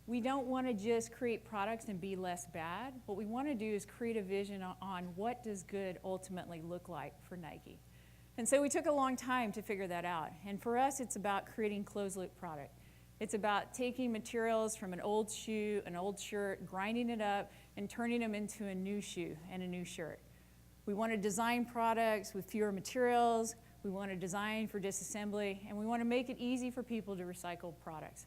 We don't want to just create products and be less bad. What we want to do is create a vision on what does good ultimately look like for Nike. And so we took a long time to figure that out. And for us, it's about creating closed-loop product. It's about taking materials from an old shoe, an old shirt, grinding it up, and turning them into a new shoe and a new shirt. We want to design products with fewer materials. We want to design for disassembly. And we want to make it easy for people to recycle products.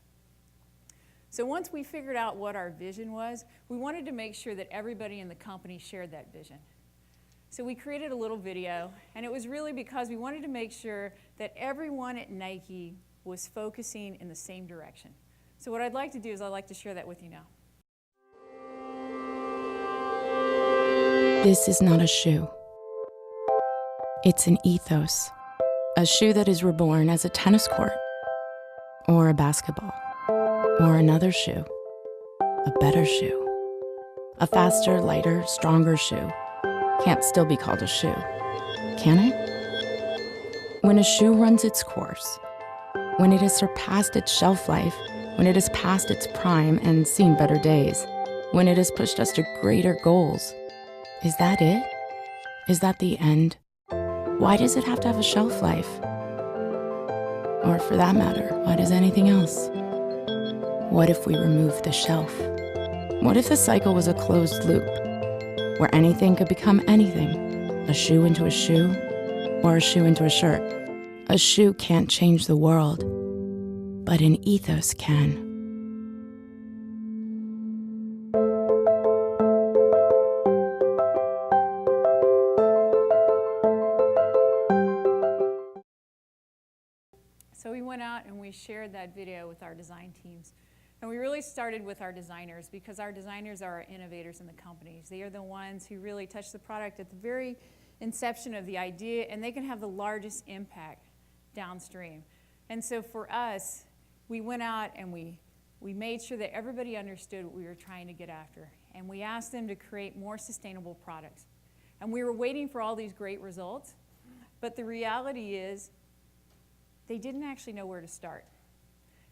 So once we figured out what our vision was, we wanted to make sure that everybody in the company shared that vision. So we created a little video, and it was really because we wanted to make sure that everyone at Nike was focusing in the same direction. So what I'd like to do is I'd like to share that with you now. This is not a shoe. It's an ethos. A shoe that is reborn as a tennis court, or a basketball, or another shoe, a better shoe. A faster, lighter, stronger shoe can't still be called a shoe, can it? When a shoe runs its course, when it has surpassed its shelf life, when it has passed its prime and seen better days, when it has pushed us to greater goals, is that it? Is that the end? Why does it have to have a shelf life? Or for that matter, why does anything else? What if we remove the shelf? What if the cycle was a closed loop, where anything could become anything? A shoe into a shoe, or a shoe into a shirt. A shoe can't change the world, but an ethos can. So we went out and we shared that video with our design teams. And we really started with our designers, because our designers are our innovators in the companies. They are the ones who really touch the product at the very inception of the idea, and they can have the largest impact downstream. And so for us, we went out and we made sure that everybody understood what we were trying to get after. And we asked them to create more sustainable products. And we were waiting for all these great results, but the reality is they didn't actually know where to start.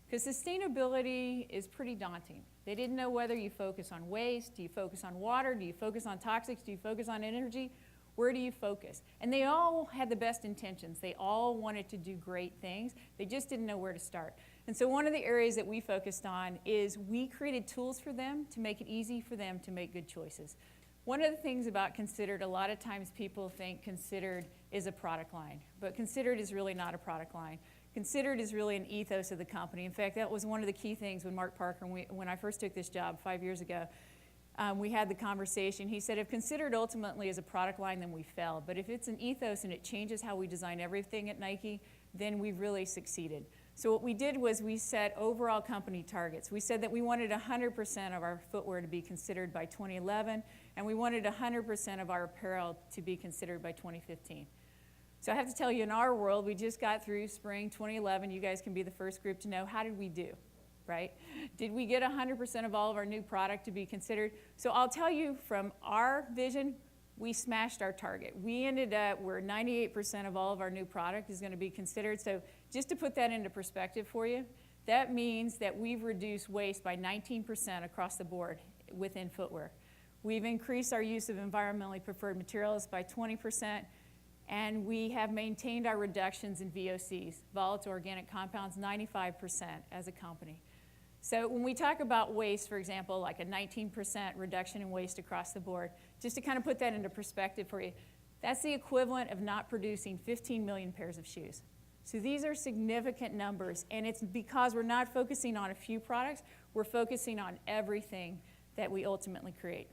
Because sustainability is pretty daunting. They didn't know whether you focus on waste, do you focus on water, do you focus on toxics, do you focus on energy, where do you focus? And they all had the best intentions. They all wanted to do great things. They just didn't know where to start. And so one of the areas that we focused on is we created tools for them to make it easy for them to make good choices. One of the things about Considered, a lot of times people think Considered is a product line, but Considered is really not a product line. Considered is really an ethos of the company. In fact, that was one of the key things when Mark Parker, when I first took this job 5 years ago, we had the conversation. He said, if Considered ultimately is a product line, then we failed. But if it's an ethos and it changes how we design everything at Nike, then we've really succeeded. So what we did was we set overall company targets. We said that we wanted 100% of our footwear to be considered by 2011, and we wanted 100% of our apparel to be considered by 2015. So I have to tell you, in our world, we just got through spring 2011. You guys can be the first group to know, how did we do, right? Did we get 100% of all of our new product to be considered? So I'll tell you, from our vision, we smashed our target. We ended up where 98% of all of our new product is going to be considered. So just to put that into perspective for you, that means that we've reduced waste by 19% across the board within footwear. We've increased our use of environmentally preferred materials by 20%. And we have maintained our reductions in VOCs, volatile organic compounds, 95% as a company. So when we talk about waste, for example, like a 19% reduction in waste across the board, just to kind of put that into perspective for you, that's the equivalent of not producing 15 million pairs of shoes. So these are significant numbers, and it's because we're not focusing on a few products, we're focusing on everything that we ultimately create.